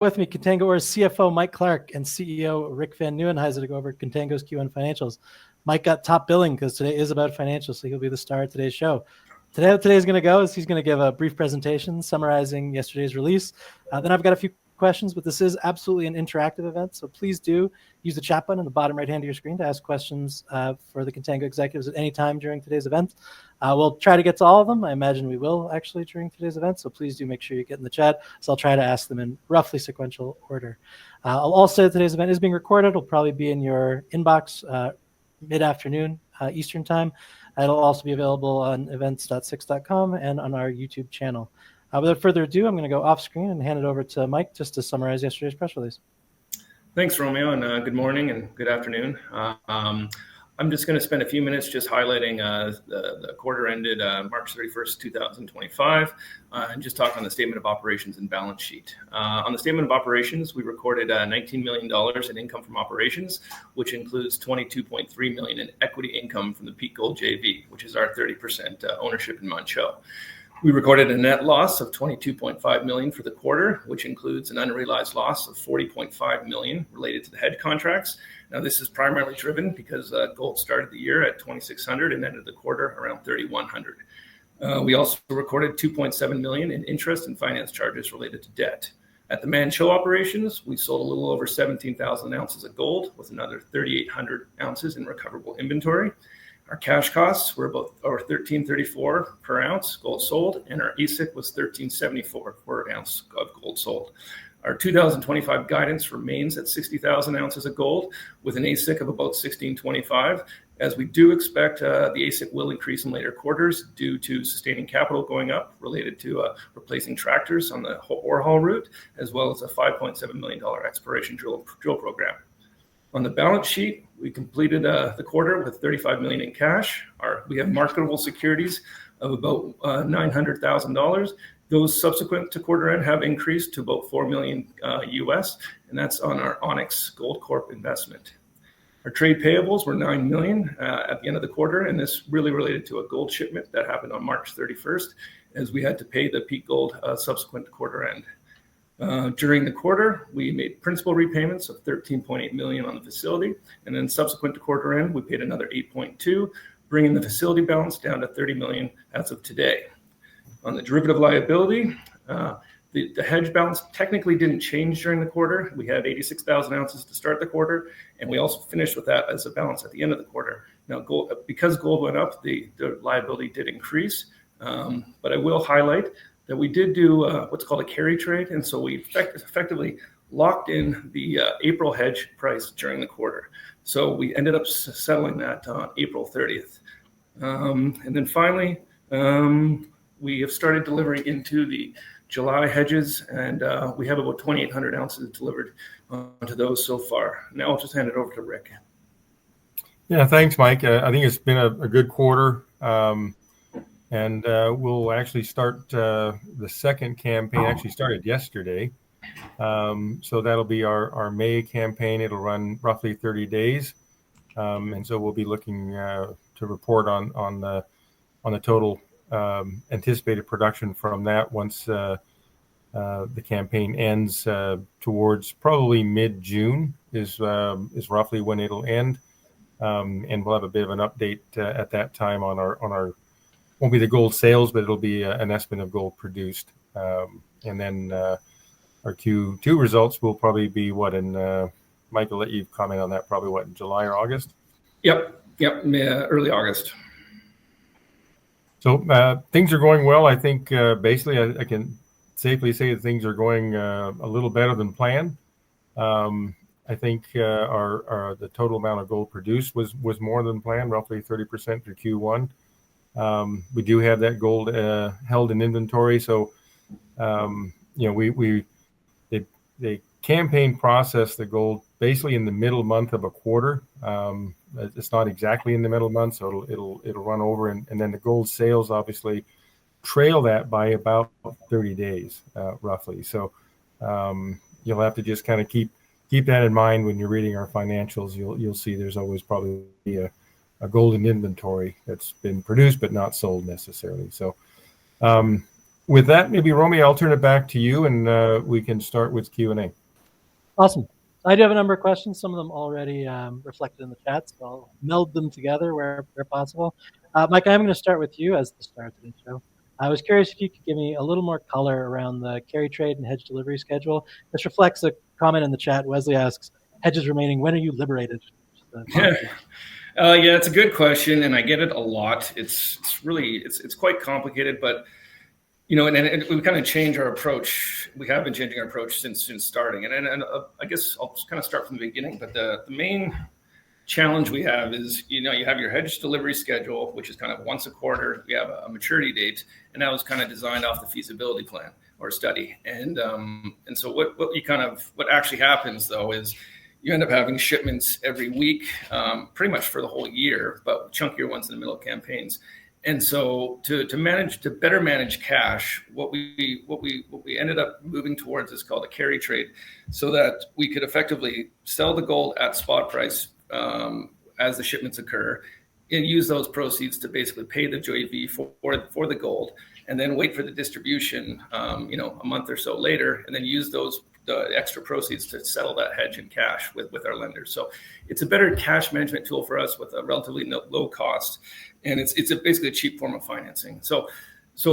With me, Contango's CFO Mike Clark and CEO Rick Van Nieuwenhuyse to go over Contango's Q1 financials. Mike got top billing because today is about financials, so he'll be the star of today's show. Today, what today's going to go is he's going to give a brief presentation summarizing yesterday's release. Then I've got a few questions, but this is absolutely an interactive event, so please do use the chat button in the bottom right hand of your screen to ask questions for the Contango executives at any time during today's event. We'll try to get to all of them. I imagine we will actually during today's event, so please do make sure you get in the chat. So I'll try to ask them in roughly sequential order. I'll also say today's event is being recorded. It'll probably be in your inbox mid-afternoon Eastern time. It'll also be available on events.six.com and on our YouTube channel. Without further ado, I'm going to go off screen and hand it over to Mike just to summarize yesterday's press release. Thanks, Romeo, and good morning and good afternoon. I'm just going to spend a few minutes just highlighting the quarter ended March 31st, 2025, and just talk on the statement of operations and balance sheet. On the statement of operations, we recorded $19 million in income from operations, which includes $22.3 million in equity income from the Peak Gold JV, which is our 30% ownership in Manh Choh. We recorded a net loss of $22.5 million for the quarter, which includes an unrealized loss of $40.5 million related to the hedge contracts. Now, this is primarily driven because gold started the year at $2,600 and ended the quarter around $3,100. We also recorded $2.7 million in interest and finance charges related to debt. At the Manh Choh operations, we sold a little over 17,000 ounces of gold with another 3,800 ounces in recoverable inventory. Our cash costs were about $13.34 per ounce gold sold, and our AISC was $13.74 per ounce of gold sold. Our 2025 guidance remains at 60,000 ounces of gold with an AISC of about $16.25, as we do expect the AISC will increase in later quarters due to sustaining capital going up related to replacing tractors on the ore haul route, as well as a $5.7 million exploration drill program. On the balance sheet, we completed the quarter with $35 million in cash. We have marketable securities of about $900,000. Those subsequent to quarter end have increased to about $4 million US, and that's on our Onyx Gold Corp investment. Our trade payables were $9 million at the end of the quarter, and this really related to a gold shipment that happened on March 31st, as we had to pay the Peak Gold subsequent to quarter end. During the quarter, we made principal repayments of $13.8 million on the facility, and then subsequent to quarter end, we paid another $8.2, bringing the facility balance down to $30 million as of today. On the derivative liability, the hedge balance technically didn't change during the quarter. We had 86,000 ounces to start the quarter, and we also finished with that as a balance at the end of the quarter. Now, because gold went up, the liability did increase, but I will highlight that we did do what's called a carry trade, and so we effectively locked in the April hedge price during the quarter. So we ended up settling that on April 30th. And then finally, we have started delivering into the July hedges, and we have about 2,800 ounces delivered onto those so far. Now I'll just hand it over to Rick. Yeah, thanks, Mike. I think it's been a good quarter. And we'll actually start the second campaign, actually started yesterday. So that'll be our May campaign. It'll run roughly 30 days. And so we'll be looking to report on the total anticipated production from that once the campaign ends towards probably mid-June is roughly when it'll end. And we'll have a bit of an update at that time on our won't be the gold sales, but it'll be an estimate of gold produced. And then our Q2 results will probably be Mike, I'll let you comment on that, probably in July or August? Yep, early August. So things are going well. I think basically I can safely say that things are going a little better than planned. I think the total amount of gold produced was more than planned, roughly 30% for Q1. We do have that gold held in inventory. So, the campaign process the gold basically in the middle month of a quarter. It's not exactly in the middle month, so it'll run over, and then the gold sales obviously trail that by about 30 days, roughly. So, you'll have to just kind of keep that in mind when you're reading our financials. You'll see there's always probably a golden inventory that's been produced but not sold necessarily. So with that, maybe Romy, I'll turn it back to you, and we can start with Q&A. Awesome. I do have a number of questions, some of them already reflected in the chat, so I'll meld them together where possible. Mike, I'm going to start with you as the star of today's show. I was curious if you could give me a little more color around the carry trade and hedge delivery schedule. This reflects a comment in the chat. Wesley asks, hedges remaining, when are you liberated? Yeah, it's a good question, and I get it a lot. It's quite complicated, but and we kind of change our approach. We have been changing our approach since starting, and I guess I'll just kind of start from the beginning. But the main challenge we have is, you have your hedge delivery schedule, which is kind of once a quarter. We have a maturity date, and that was kind of designed off the feasibility plan or study. And so what actually happens though is you end up having shipments every week, pretty much for the whole year, but chunkier ones in the middle of campaigns. And so to better manage cash, what we ended up moving towards is called a carry trade, so that we could effectively sell the gold at spot price as the shipments occur, and use those proceeds to basically pay the JV for the gold, and then wait for the distribution, a month or so later, and then use the extra proceeds to settle that hedge in cash with our lenders. So it's a better cash management tool for us with a relatively low cost, and it's basically a cheap form of financing. So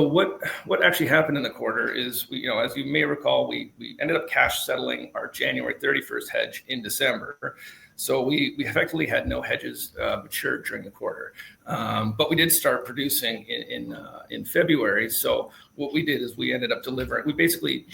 what actually happened in the quarter is, as you may recall, we ended up cash settling our January 31st hedge in December. So we effectively had no hedges matured during the quarter, but we did start producing in February. So what we did is we ended up delivering. We basically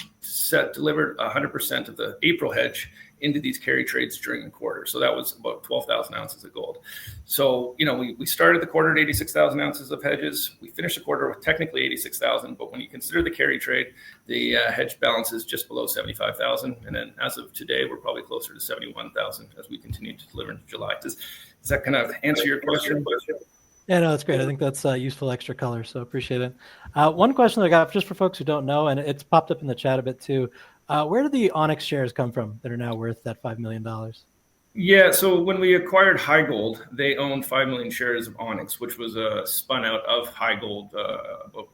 delivered 100% of the April hedge into these carry trades during the quarter. So that was about 12,000 ounces of gold. So we started the quarter at 86,000 ounces of hedges. We finished the quarter with technically 86,000, but when you consider the carry trade, the hedge balance is just below 75,000. And then as of today, we're probably closer to 71,000 as we continue to deliver into July. Does that kind of answer your question? Yeah, no, that's great. I think that's useful extra color, so appreciate it. One question that I got, just for folks who don't know, and it's popped up in the chat a bit too, where did the Onyx shares come from that are now worth that $5 million? Yeah, so when we acquired High Gold, they owned 5 million shares of Onyx, which was spun out of High Gold about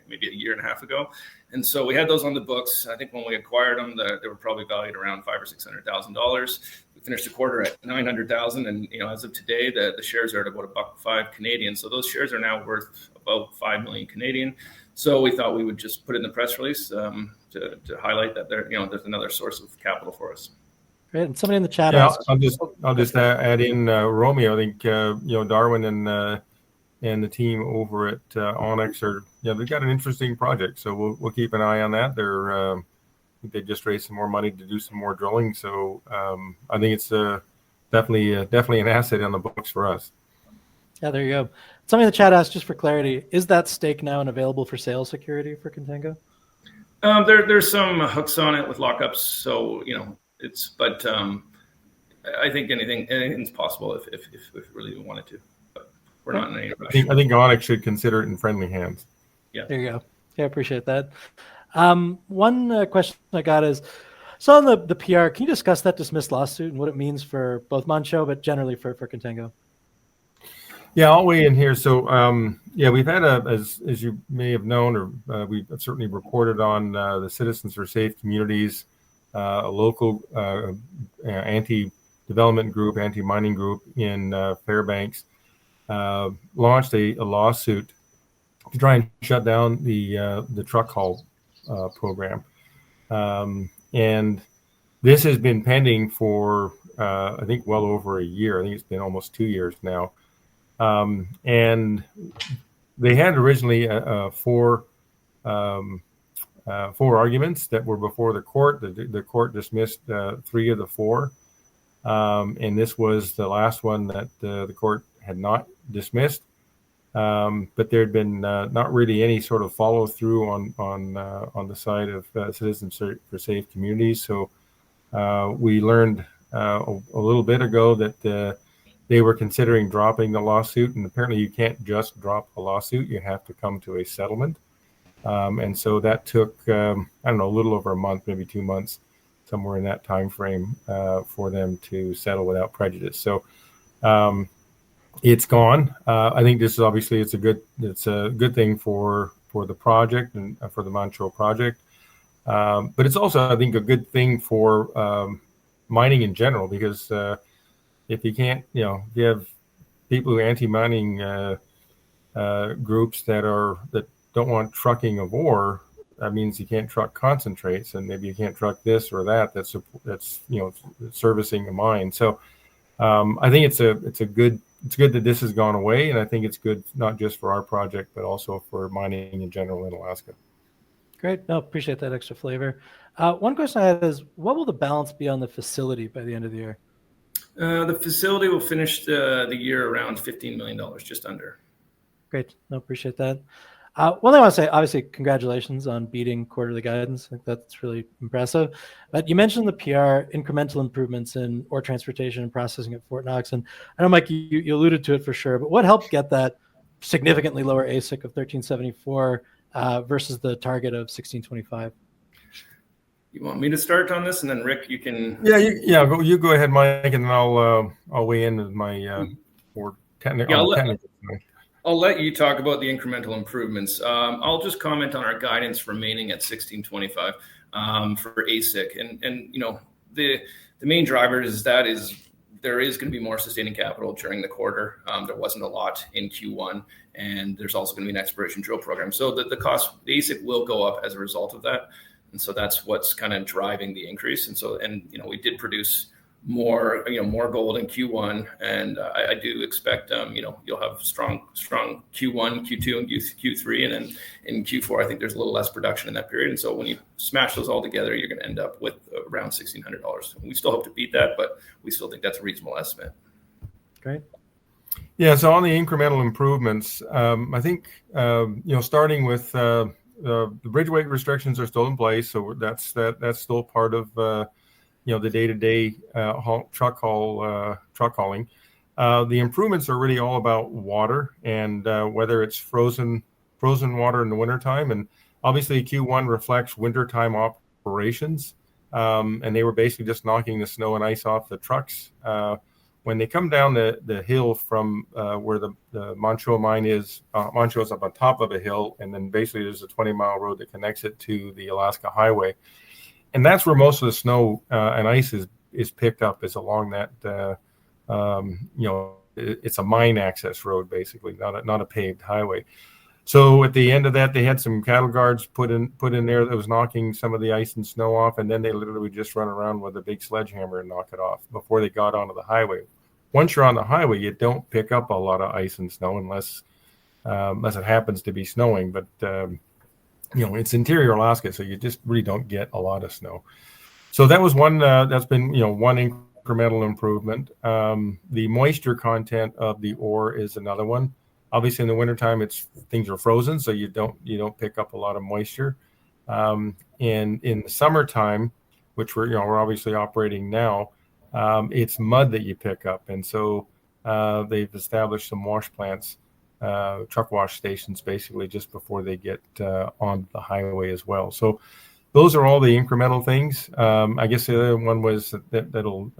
maybe a year and a half ago. And so we had those on the books. I think when we acquired them, they were probably valued around $500,000 or $600,000. We finished the quarter at 900,000, and as of today, the shares are at about $1.05 Canadian. So those shares are now worth about 5 million Canadian. So we thought we would just put it in the press release to highlight that there's another source of capital for us. Great. And somebody in the chat asked, I'll just add in Romeo. I think Darwin and the team over at Onyx they've got an interesting project. So we'll keep an eye on that. I think they just raised some more money to do some more drilling. So I think it's definitely an asset on the books for us. Yeah, there you go. Somebody in the chat asked, just for clarity, is that stake now an available for sale security for Contango? There's some hooks on it with lockups. So but I think anything's possible if we really wanted to. But we're not in any rush. I think Onyx should consider it in friendly hands. Yeah. There you go. Yeah, I appreciate that. One question I got is, so on the PR, can you discuss that dismissed lawsuit and what it means for both Manh Choh, but generally for Contango? Yeah, I'll weigh in here. So, we've had as you may have known, or we've certainly reported on the Citizens for Safe Communities, a local anti-development group, anti-mining group in Fairbanks, launched a lawsuit to try and shut down the truck haul program. And this has been pending for, I think, well over a year. I think it's been almost 2 years now. And they had originally four arguments that were before the court. The court dismissed 3 of the 4. And this was the last one that the court had not dismissed. But there had been not really any sort of follow through on the side of Citizens for Safe Communities. So we learned a little bit ago that they were considering dropping the lawsuit, and apparently you can't just drop a lawsuit; you have to come to a settlement. And so that took a little over a month, maybe 2 months, somewhere in that time frame, for them to settle without prejudice. So it's gone. I think this is obviously it's a good thing for the project and for the Manh Choh project. But it's also, I think, a good thing for mining in general, because if you can't, if you have people who are anti-mining groups that don't want trucking of ore, that means you can't truck concentrates, and maybe you can't truck this or that. That's servicing the mine. So I think it's good that this has gone away, and I think it's good not just for our project but also for mining in general in Alaska. Great. No, appreciate that extra flavor. One question I had is, what will the balance be on the facility by the end of the year? The facility will finish the year around $15 million, just under. Great. No, appreciate that. One thing I want to say, obviously, congratulations on beating quarterly guidance. I think that's really impressive. But you mentioned the PR incremental improvements in ore transportation and processing at Fort Knox. And I know, Mike, you alluded to it for sure, but what helped get that significantly lower AISC of $1,374 versus the target of $1,625? You want me to start on this, and then Rick, you can. You go ahead, Mike, and then I'll weigh in with my more technical. I'll let you talk about the incremental improvements. I'll just comment on our guidance remaining at 1625 for AISC, and the main driver is there is going to be more sustaining capital during the quarter. There wasn't a lot in Q1, and there's also going to be an exploration drill program. So the AISC will go up as a result of that, and so that's what's kind of driving the increase. And we did produce more gold in Q1, and I do expect you'll have strong Q1, Q2, and Q3, and then in Q4 I think there's a little less production in that period. And so when you smash those all together, you're going to end up with around $1,600. We still hope to beat that, but we still think that's a reasonable estimate. Great. Yeah. So on the incremental improvements, I think starting with the bridge weight restrictions are still in place, so that's still part of the day-to-day truck hauling. The improvements are really all about water, and whether it's frozen water in the wintertime. And obviously Q1 reflects wintertime operations, and they were basically just knocking the snow and ice off the trucks. When they come down the hill from where the Manh Choh mine is, Manh Choh is up on top of a hill, and then basically there's a 20-mile road that connects it to the Alaska Highway. And that's where most of the snow and ice is picked up, is along that, it's a mine access road, basically, not a paved highway. So at the end of that, they had some cattle guards put in there that was knocking some of the ice and snow off, and then they literally would just run around with a big sledgehammer and knock it off before they got onto the highway. Once you're on the highway, you don't pick up a lot of ice and snow unless it happens to be snowing, but it's interior Alaska, so you just really don't get a lot of snow. So that was one that's been, one incremental improvement. The moisture content of the ore is another one. Obviously, in the wintertime, things are frozen, so you don't pick up a lot of moisture. And in the summertime, which we're obviously operating now, it's mud that you pick up, and so they've established some wash plants. Truck wash stations, basically, just before they get on the highway as well. So those are all the incremental things. I guess the other one was that'll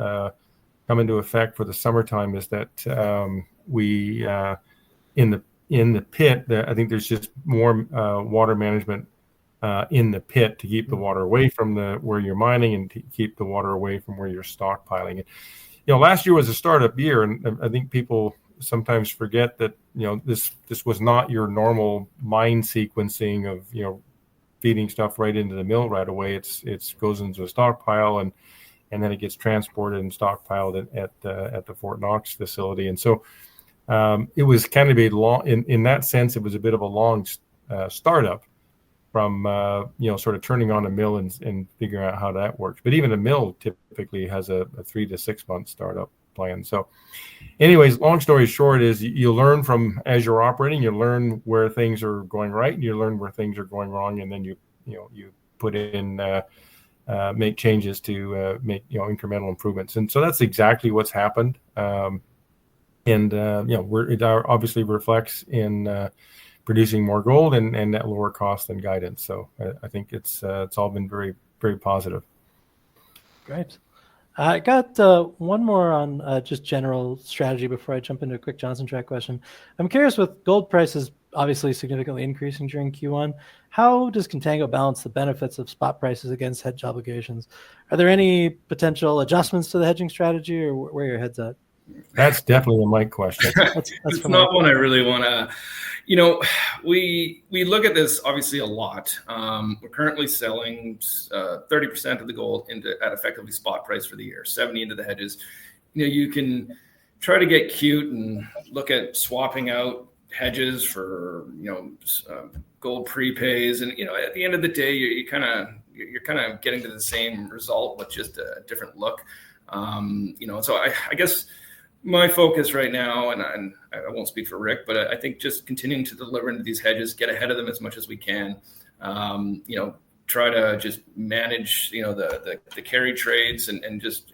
come into effect for the summertime is that we in the pit, I think there's just more water management in the pit to keep the water away from where you're mining and to keep the water away from where you're stockpiling it. Last year was a startup year, and I think people sometimes forget that this was not your normal mine sequencing of feeding stuff right into the mill right away. It goes into a stockpile, and then it gets transported and stockpiled at the Fort Knox facility. And so it was kind of a long, in that sense, it was a bit of a long startup from sort of turning on a mill and figuring out how that works. But even a mill typically has a 3 to 6 month startup plan. So anyways, long story short is you learn from, as you're operating, you learn where things are going right and you learn where things are going wrong, and then you put in make changes to make incremental improvements. And so that's exactly what's happened. It obviously reflects in producing more gold and at lower cost than guidance. So I think it's all been very, very positive. Great. I got one more on just general strategy before I jump into a quick Johnson Tract question. I'm curious, with gold prices obviously significantly increasing during Q1. How does Contango balance the benefits of spot prices against hedge obligations? Are there any potential adjustments to the hedging strategy, or where are your head's at? That's definitely a Mike question. That's it's not one I really want to, we look at this obviously a lot. We're currently selling 30% of the gold at effectively spot price for the year, 70 into the hedges. You can try to get cute and look at swapping out hedges for, gold prepays. And, at the end of the day, you're kind of getting to the same result with just a different look. So I guess my focus right now, and I won't speak for Rick, but I think just continuing to deliver into these hedges, get ahead of them as much as we can. Try to just manage, the carry trades and just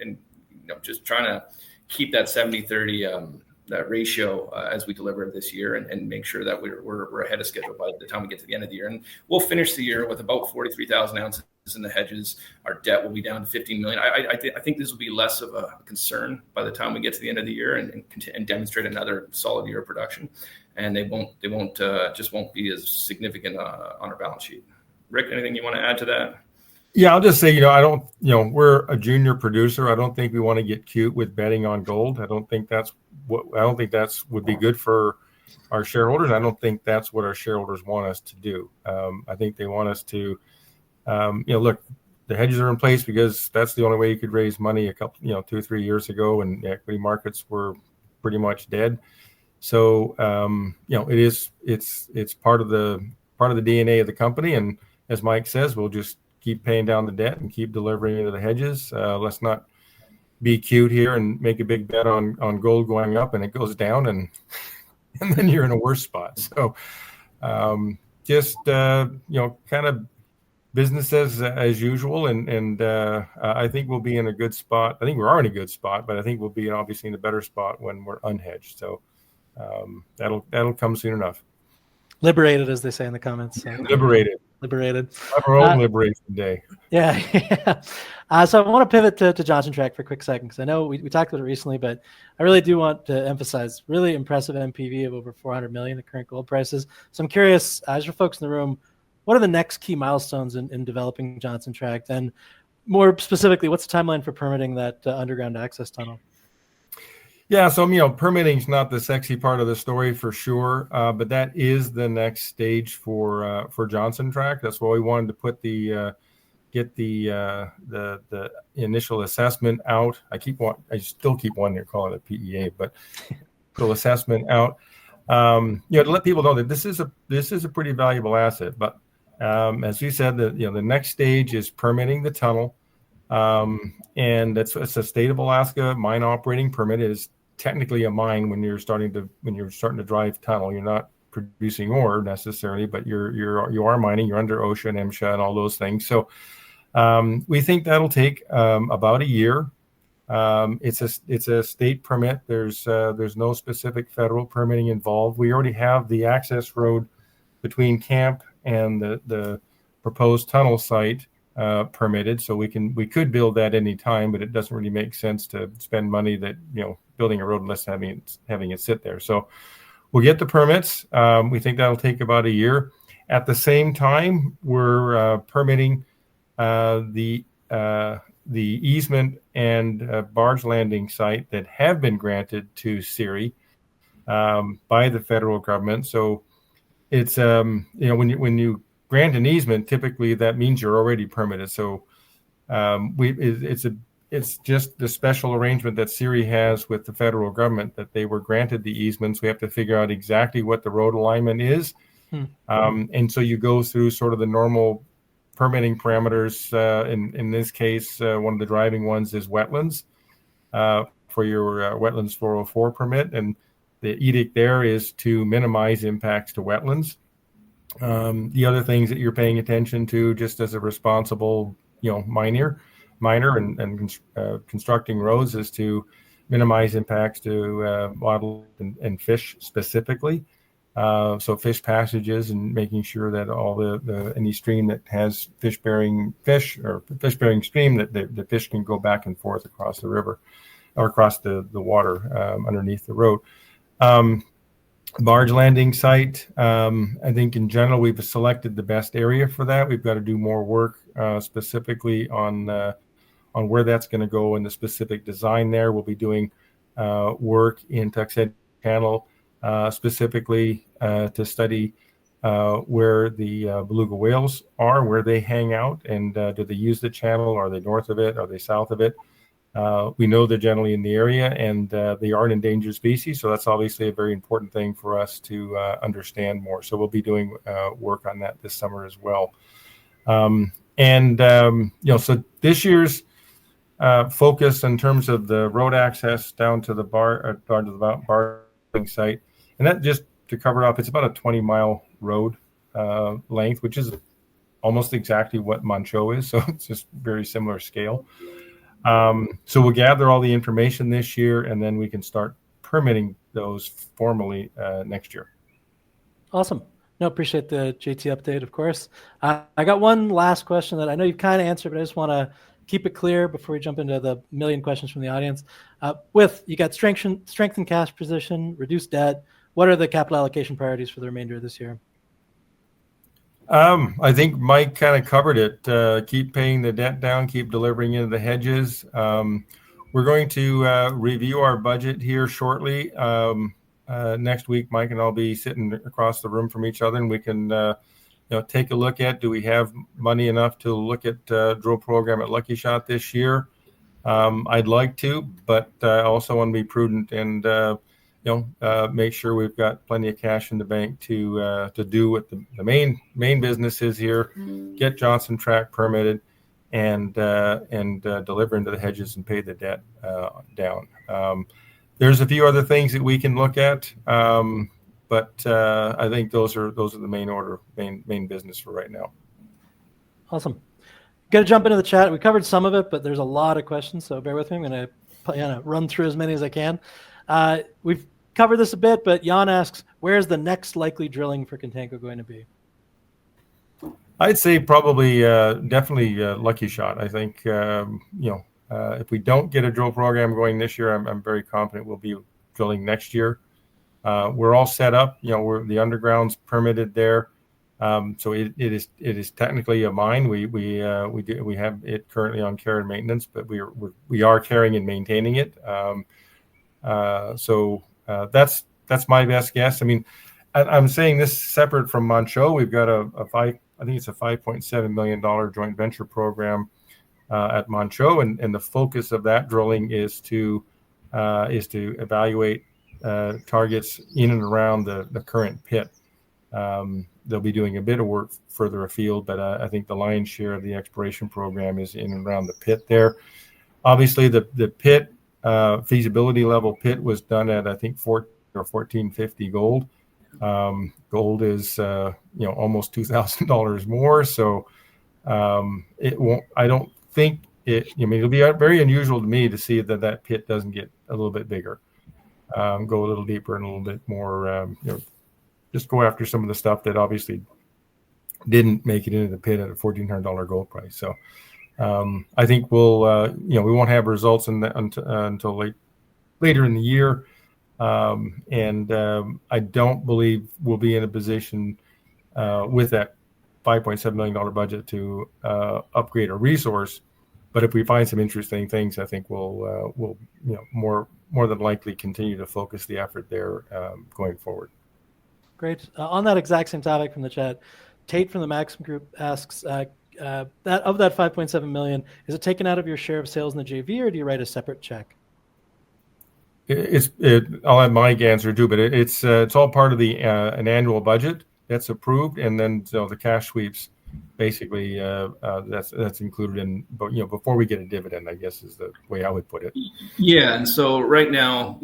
trying to keep that 70-30 that ratio as we deliver this year, and make sure that we're ahead of schedule by the time we get to the end of the year. And we'll finish the year with about 43,000 ounces in the hedges. Our debt will be down to 15 million. I think this will be less of a concern by the time we get to the end of the year and demonstrate another solid year of production. And they won't be as significant on our balance sheet. Rick, anything you want to add to that? Yeah, I'll just say, we're a junior producer. I don't think we want to get cute with betting on gold. I don't think that's would be good for our shareholders. I don't think that's what our shareholders want us to do. I think they want us to, look, the hedges are in place because that's the only way you could raise money a couple, 2 or 3 years ago, and the equity markets were pretty much dead. So, it's part of the DNA of the company. And as Mike says, we'll just keep paying down the debt and keep delivering into the hedges. Let's not be cute here and make a big bet on gold going up and it goes down, and then you're in a worse spot. So kind of business as usual. And I think we'll be in a good spot. I think we are in a good spot, but I think we'll be obviously in a better spot when we're unhedged. So that'll come soon enough. Liberated, as they say in the comments. So. Liberated. Our own Liberation Day. Yeah. So I want to pivot to Johnson Tract for a quick second, because I know we talked about it recently, but I really do want to emphasize really impressive NPV of over 400 million at current gold prices. So I'm curious, as for folks in the room, what are the next key milestones in developing Johnson Tract? And more specifically, what's the timeline for permitting that underground access tunnel? Yeah, so permitting is not the sexy part of the story for sure, but that is the next stage for Johnson Tract. That's why we wanted to put get the initial assessment out. I still keep wanting to call it a PEA, but the assessment out. To let people know that this is a pretty valuable asset. But as we said, the next stage is permitting the tunnel, and it's a state of Alaska mine operating permit. It is technically a mine when you're starting to drive tunnel. You're not producing ore necessarily, but you are mining. You're under OSHA and MSHA and all those things. So we think that'll take about a year. It's a state permit. There's no specific federal permitting involved. We already have the access road between camp and the proposed tunnel site permitted, so we could build that any time, but it doesn't really make sense to spend money that building a road unless having it sit there. So we'll get the permits. We think that'll take about a year. At the same time, we're permitting the easement and barge landing site that have been granted to SIRI by the federal government. So it's when you grant an easement, typically that means you're already permitted. So it's just the special arrangement that SIRI has with the federal government that they were granted the easements. We have to figure out exactly what the road alignment is. And so you go through sort of the normal permitting parameters. In this case, one of the driving ones is wetlands for your wetlands 404 permit. And the edict there is to minimize impacts to wetlands. The other things that you're paying attention to just as a responsible, miner and constructing roads is to minimize impacts to wildlife and fish specifically. So fish passages and making sure that all any stream that has fish-bearing stream that the fish can go back and forth across the river or across the water underneath the road. Barge landing site. I think in general we've selected the best area for that. We've got to do more work specifically on where that's going to go and the specific design there. We'll be doing work in Tuxedo Channel specifically to study where the beluga whales are, where they hang out, and do they use the channel? Are they north of it? Are they south of it? We know they're generally in the area, and they are an endangered species, so that's obviously a very important thing for us to understand more. So we'll be doing work on that this summer as well. So this year's focus in terms of the road access down to the barging site, and that just to cover up, it's about a 20-mile road length, which is almost exactly what Manh Choh is, so it's just very similar scale. So we'll gather all the information this year, and then we can start permitting those formally next year. Awesome. No, appreciate the JT update, of course. I got one last question that I know you've kind of answered, but I just want to keep it clear before we jump into the million questions from the audience. You got strengthened cash position, reduced debt. What are the capital allocation priorities for the remainder of this year? I think Mike kind of covered it. Keep paying the debt down, keep delivering into the hedges. We're going to review our budget here shortly. Next week, Mike and I'll be sitting across the room from each other, and we can take a look at, do we have money enough to look at drill program at Lucky Shot this year? I'd like to, but I also want to be prudent and make sure we've got plenty of cash in the bank to do what the main business is here, get Johnson Tract permitted, and deliver into the hedges and pay the debt down. There's a few other things that we can look at, but I think those are the main business for right now. Awesome. Got to jump into the chat. We covered some of it, but there's a lot of questions, so bear with me. I'm going to run through as many as I can. We've covered this a bit, but Jan asks, where's the next likely drilling for Contango going to be? I'd say probably definitely Lucky Shot. I think if we don't get a drill program going this year, I'm very confident we'll be drilling next year. We're all set up. The underground's permitted there, so it is technically a mine. We have it currently on care and maintenance, but we are caring and maintaining it. So that's my best guess. I mean, I'm saying this separate from Manh Choh. We've got I think it's a $5.7 million joint venture program at Manh Choh, and the focus of that drilling is to evaluate targets in and around the current pit. They'll be doing a bit of work further afield, but I think the lion's share of the exploration program is in and around the pit there. Obviously, the pit feasibility level pit was done at I think $1450 gold. Gold is almost $2,000 more, so it won't. I don't think it. It'll be very unusual to me to see that pit doesn't get a little bit bigger, go a little deeper and a little bit more. Just go after some of the stuff that obviously didn't make it into the pit at a $1,400 gold price. So I think we'll we won't have results until later in the year. I don't believe we'll be in a position with that $5.7 million budget to upgrade a resource. But if we find some interesting things, I think we'll more than likely continue to focus the effort there going forward. Great. On that exact same topic from the chat, Tate from the Maxim Group asks, that of that $5.7 million, is it taken out of your share of sales in the JV, or do you write a separate check? I'll have Mike answer too, but it's all part of an annual budget that's approved, and then the cash sweeps basically that's included in. But before we get a dividend, I guess is the way I would put it. Yeah, and so right now,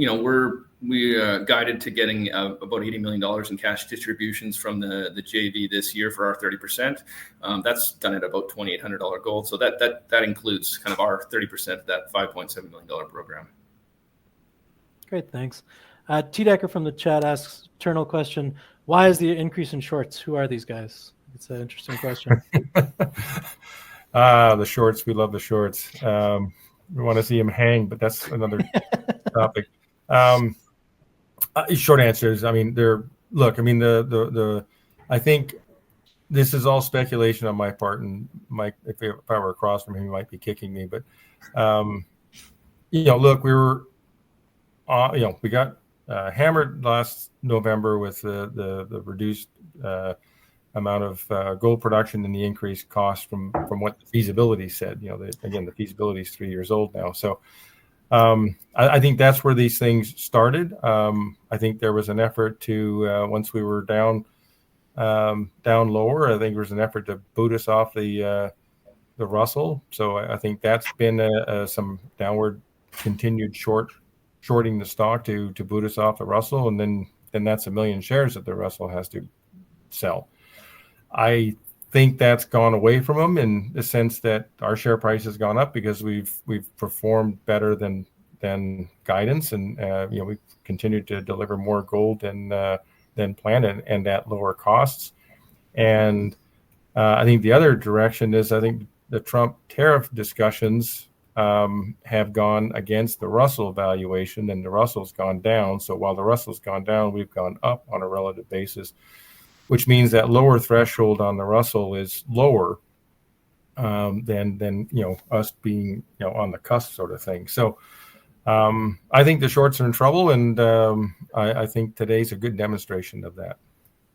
we guided to getting about $80 million in cash distributions from the JV this year for our 30%. That's done at about $2,800 gold, so that includes kind of our 30% of that $5.7 million program. Great, thanks. T. Decker from the chat asks, eternal question, why is the increase in shorts? Who are these guys? It's an interesting question. The shorts, we love the shorts. We want to see them hang, but that's another topic. Short answer is, I mean, I think this is all speculation on my part, and Mike, if I were across from him, he might be kicking me. But, look, we were, we got hammered last November with the reduced amount of gold production and the increased cost from what the feasibility said. The feasibility is 3 years old now. So I think that's where these things started. I think there was an effort to, once we were down lower, I think there was an effort to boot us off the Russell. So I think that's been some downward continued shorting the stock to boot us off the Russell, and then that's 1 million shares that the Russell has to sell. I think that's gone away from them in the sense that our share price has gone up because we've performed better than guidance, and we've continued to deliver more gold than planned and at lower costs. And I think the other direction is, I think the Trump tariff discussions have gone against the Russell valuation, and the Russell's gone down. So while the Russell's gone down, we've gone up on a relative basis, which means that lower threshold on the Russell is lower than us being on the cusp sort of thing. So I think the shorts are in trouble, and I think today's a good demonstration of that.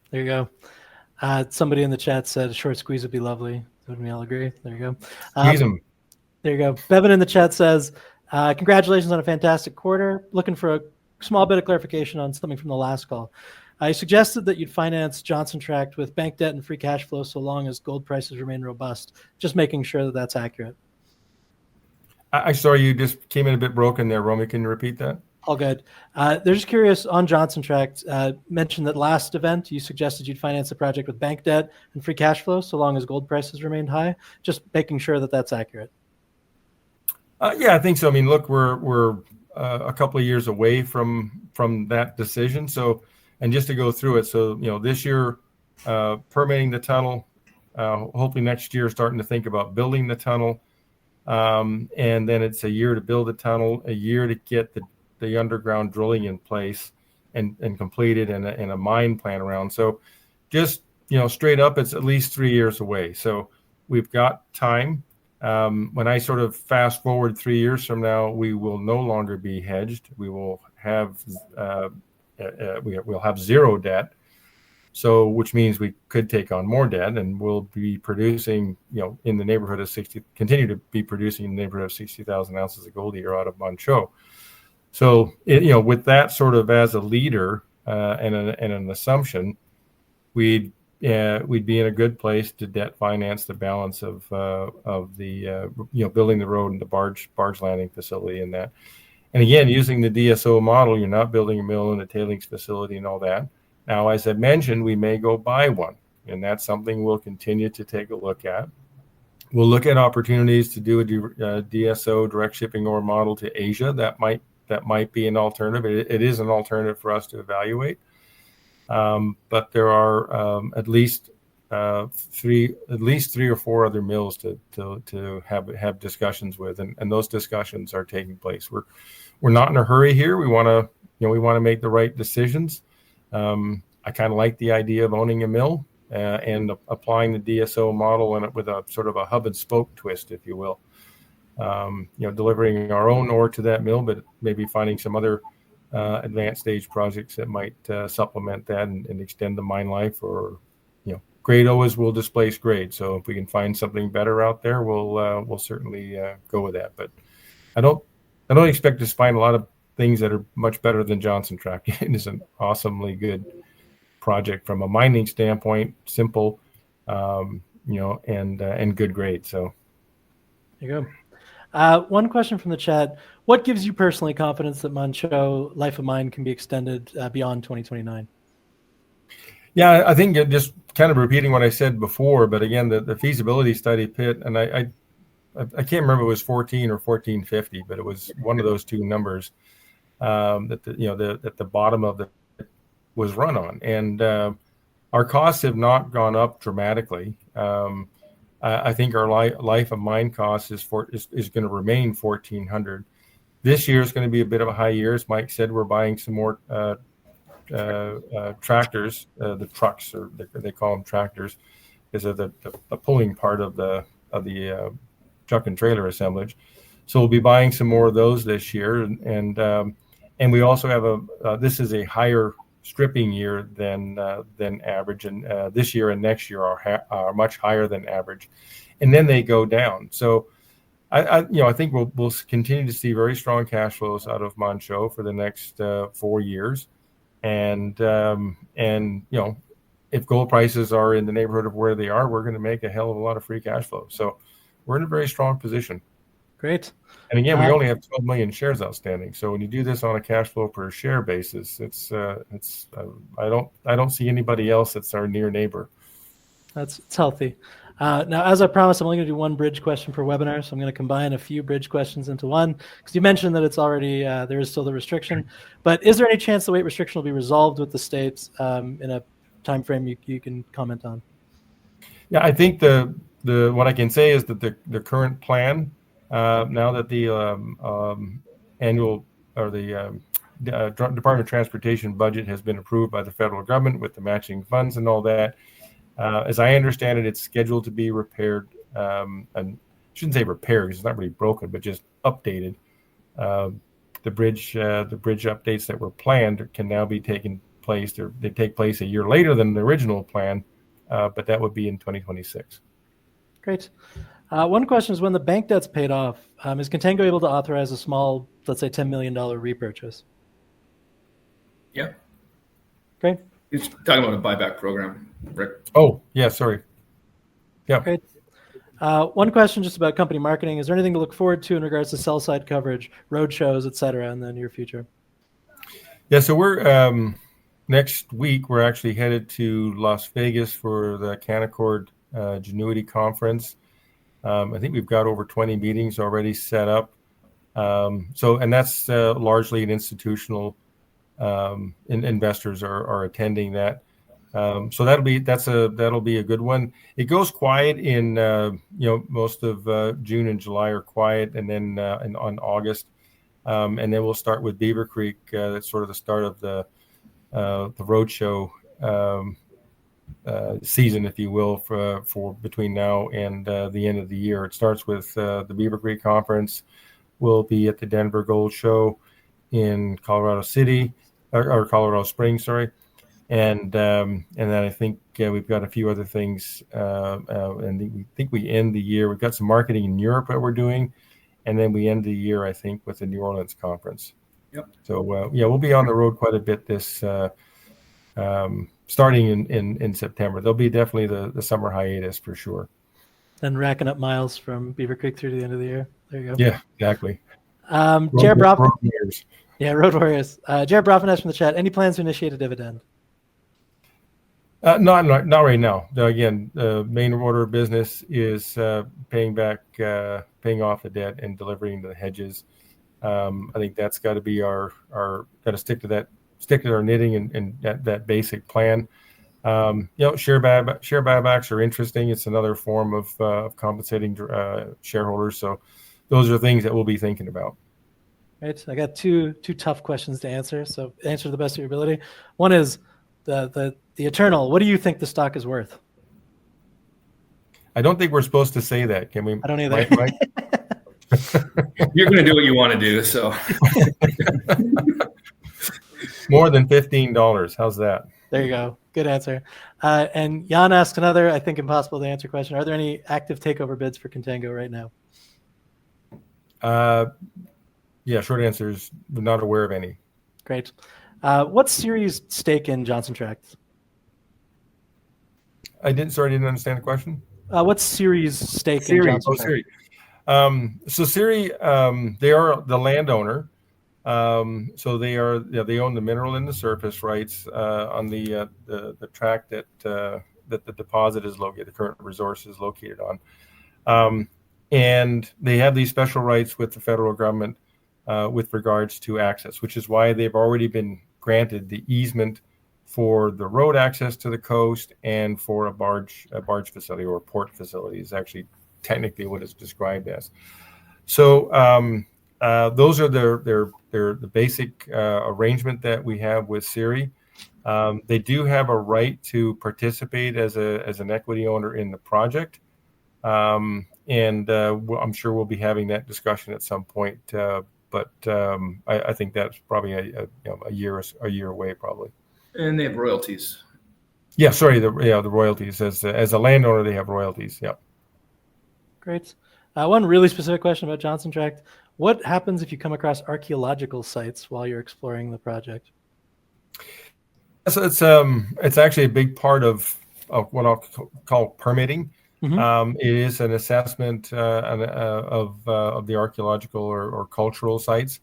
There you go. Somebody in the chat said a short squeeze would be lovely. Wouldn't we all agree? There you go. Squeeze them. There you go. Bevan in the chat says, congratulations on a fantastic quarter. Looking for a small bit of clarification on something from the last call. I suggested that you'd finance Johnson Tract with bank debt and free cash flow so long as gold prices remain robust. Just making sure that that's accurate. I saw you just came in a bit broken there, Romy. Can you repeat that? All good. They're just curious on Johnson Tract. Mentioned that last event you suggested you'd finance the project with bank debt and free cash flow so long as gold prices remained high. Just making sure that that's accurate. Yeah, I think so. I mean, look, we're a couple of years away from that decision. So, and just to go through it, so this year, permitting the tunnel. Hopefully next year, starting to think about building the tunnel, and then it's a year to build the tunnel, a year to get the underground drilling in place and completed, and a mine plan around. So, just straight up, it's at least 3 years away. So we've got time. When I sort of fast forward 3 years from now, we will no longer be hedged. We will have we'll have zero debt. So, which means we could take on more debt, and we'll be producing, in the neighborhood of continue to be producing in the neighborhood of 60,000 ounces of gold a year out of Manh Choh. So, with that sort of as a leader and an assumption, we'd be in a good place to debt finance the balance of the building the road and the barge landing facility and that. And again, using the DSO model, you're not building a mill and a tailings facility and all that. Now, as I mentioned, we may go buy one, and that's something we'll continue to take a look at. We'll look at opportunities to do a DSO, direct shipping ore model to Asia. That might be an alternative. It is an alternative for us to evaluate. But there are at least three or four other mills to have discussions with, and those discussions are taking place. We're not in a hurry here. We want to make the right decisions. I kind of like the idea of owning a mill and applying the DSO model with a sort of a hub and spoke twist, if you will. Delivering our own ore to that mill, but maybe finding some other advanced stage projects that might supplement that and extend the mine life. Or grade always will displace grade. So if we can find something better out there, we'll certainly go with that. But I don't expect to find a lot of things that are much better than Johnson Tract. It is an awesomely good project from a mining standpoint, simple, and good grade. So there you go. One question from the chat: what gives you personally confidence that Manh Choh life of mine can be extended beyond 2029? Yeah, I think just kind of repeating what I said before, but again, the feasibility study pit, and I can't remember if it was 14 or 1450, but it was one of those two numbers that the bottom of the was run on, and our costs have not gone up dramatically. I think our life of mine cost is going to remain $1,400. This year is going to be a bit of a high year. As Mike said, we're buying some more tractors, the trucks, or they call them tractors, is the pulling part of the truck and trailer assemblage. So we'll be buying some more of those this year, and we also have this is a higher stripping year than average, and this year and next year are much higher than average, and then they go down. So I think we'll continue to see very strong cash flows out of Manh Choh for the next 4 years, and if gold prices are in the neighborhood of where they are, we're going to make a hell of a lot of free cash flow. So we're in a very strong position. Great. And again, we only have 12 million shares outstanding. So when you do this on a cash flow per share basis, I don't see anybody else that's our near neighbor. It's healthy. Now, as I promised, I'm only going to do one bridge question per webinar. So I'm going to combine a few bridge questions into one, because you mentioned that it's already, there is still the restriction. But is there any chance the weight restriction will be resolved with the states in a time frame you can comment on? Yeah, I think the what I can say is that the current plan, now that the annual or the Department of Transportation budget has been approved by the federal government with the matching funds and all that, as I understand it, it's scheduled to be repaired. And I shouldn't say repaired because it's not really broken, but just updated. The bridge updates that were planned can now be taken place. They take place a year later than the original plan, but that would be in 2026. Great. One question is, when the bank debt's paid off, is Contango able to authorize a small, let's say, $10 million repurchase? Yeah. Great. He's talking about a buyback program, Rick. Oh, yeah, sorry. Yeah. Great. One question just about company marketing. Is there anything to look forward to in regards to sell-side coverage, roadshows, et cetera, in the near future? Yeah, so we're next week, we're actually headed to Las Vegas for the Canaccord Genuity conference. I think we've got over 20 meetings already set up. And that's largely an institutional investors are attending that. So that'll be a good one. It goes quiet in most of June and July are quiet, and then on August, and then we'll start with Beaver Creek. That's sort of the start of the roadshow season, if you will, for between now and the end of the year. It starts with the Beaver Creek conference. We'll be at the Denver Gold Show in Colorado City or Colorado Springs, sorry, and then I think we've got a few other things, and we think we end the year. We've got some marketing in Europe that we're doing, and then we end the year, I think, with the New Orleans conference. Yep. So we'll be on the road quite a bit this. Starting in September. There'll be definitely the summer hiatus for sure. And racking up miles from Beaver Creek through to the end of the year. There you go. Yeah, exactly. Jared Broff. Yeah, Road Warriors. Jared Broffiness from the chat. Any plans to initiate a dividend? Not right now. Again, the main order of business is paying off the debt and delivering the hedges. I think that's got to be got to stick to our knitting and that basic plan. Share buybacks are interesting. It's another form of compensating shareholders. So those are things that we'll be thinking about. Right. I got two tough questions to answer. So answer to the best of your ability. One is the eternal. What do you think the stock is worth? I don't think we're supposed to say that. Can we? I don't either. Right? You're going to do what you want to do. So more than $15. How's that? There you go. Good answer. And Jan asks another, I think, impossible to answer question. Are there any active takeover bids for Contango right now? Yeah, short answer is we're not aware of any. Great. What's SIRI's stake in Johnson Tract? I didn't understand the question. What's SIRI's stake in Johnson Tract? SIRI. So SIRI, they are the landowner. So they own the mineral and the surface rights on the tract that the deposit is located, the current resource is located on, and they have these special rights with the federal government with regards to access, which is why they've already been granted the easement for the road access to the coast and for a barge facility or a port facility is actually technically what it's described as. So those are the basic arrangement that we have with SIRI. They do have a right to participate as an equity owner in the project, and I'm sure we'll be having that discussion at some point. But I think that's probably a year away, probably. And they have royalties. Yeah, sorry, the royalties. As a landowner, they have royalties. Yeah. Great. One really specific question about Johnson Tract: what happens if you come across archaeological sites while you're exploring the project? So it's actually a big part of what I'll call permitting. Mm-hmm. It is an assessment of the archaeological or cultural sites,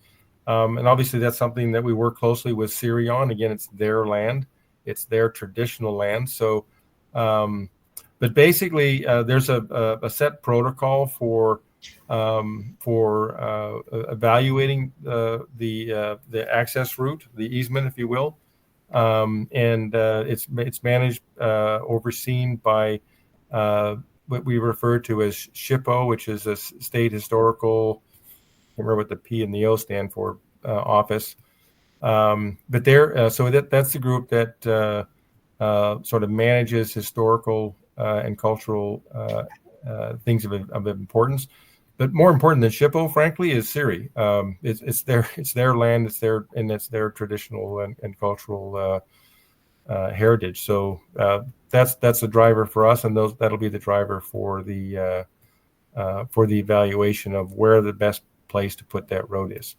and obviously that's something that we work closely with SIRI on. Again, it's their land, it's their traditional land. So, but basically, there's a set protocol for evaluating the access route, the easement, if you will. And it's managed, overseen by what we refer to as SHPO, which is a state historical, I can't remember what the P and the O stand for, office. But that's the group that sort of manages historical and cultural things of importance. But more important than SHPO, frankly, is SIRI. It's their land, it's their traditional and cultural heritage. So that's the driver for us, and that'll be the driver for the evaluation of where the best place to put that road is.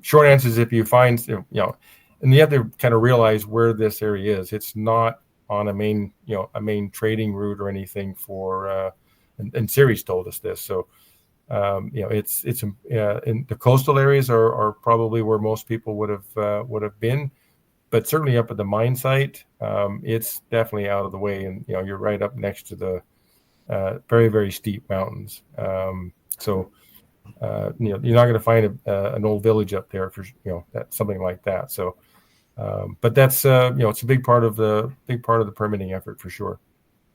Short answer is, if you find, and you have to kind of realize where this area is. It's not on a main trading route or anything for. And SIRI's told us this. So, it's in the coastal areas are probably where most people would have been, but certainly up at the mine site, it's definitely out of the way, and you're right up next to the very, very steep mountains. So you're not going to find an old village up there for something like that. So, but that's it's a big part of the permitting effort for sure.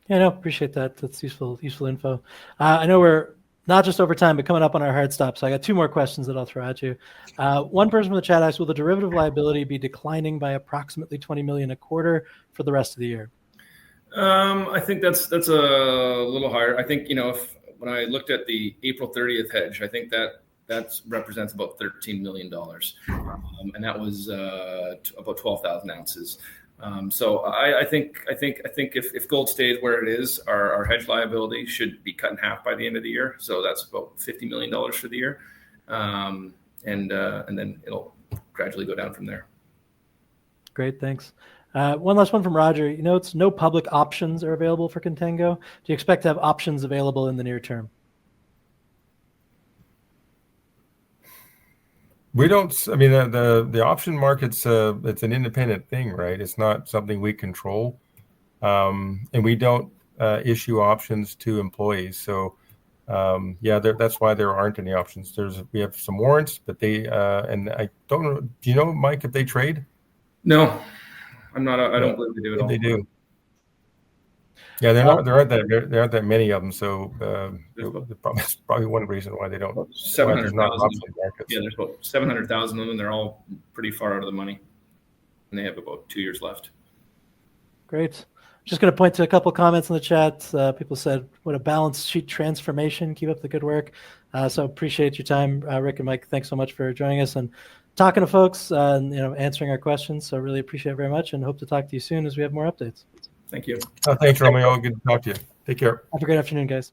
Yeah, no, appreciate that. That's useful info. I know we're not just over time, but coming up on our hard stop. So I got two more questions that I'll throw at you. One person from the chat asked, will the derivative liability be declining by approximately $20 million a quarter for the rest of the year? I think that's a little higher. I think, when I looked at the April 30th hedge, I think that represents about $13 million. And that was about 12,000 ounces. So I think if gold stays where it is, our hedge liability should be cut in half by the end of the year. So that's about $50 million for the year, and then it'll gradually go down from there. Great, thanks. One last one from Roger. It's no public options are available for Contango. Do you expect to have options available in the near term? We don't. I mean, the option market's it's an independent thing, right? It's not something we control, and we don't issue options to employees. So, that's why there aren't any options. We have some warrants, but they and I don't know. Do you know, Mike, if they trade? No, I don't believe they do at all. They do. Yeah, there aren't that many of them. So that's probably one reason why they don't. 700,000. Yeah, there's about 700,000 of them. They're all pretty far out of the money, and they have about 2 years left. Great. Just going to point to a couple comments in the chat. People said, "What a balance sheet transformation! Keep up the good work." So appreciate your time, Rick and Mike. Thanks so much for joining us and talking to folks, and answering our questions. So really appreciate it very much, and hope to talk to you soon as we have more updates. Thank you. Thanks, Romeo. Good to talk to you. Take care. Have a great afternoon, guys.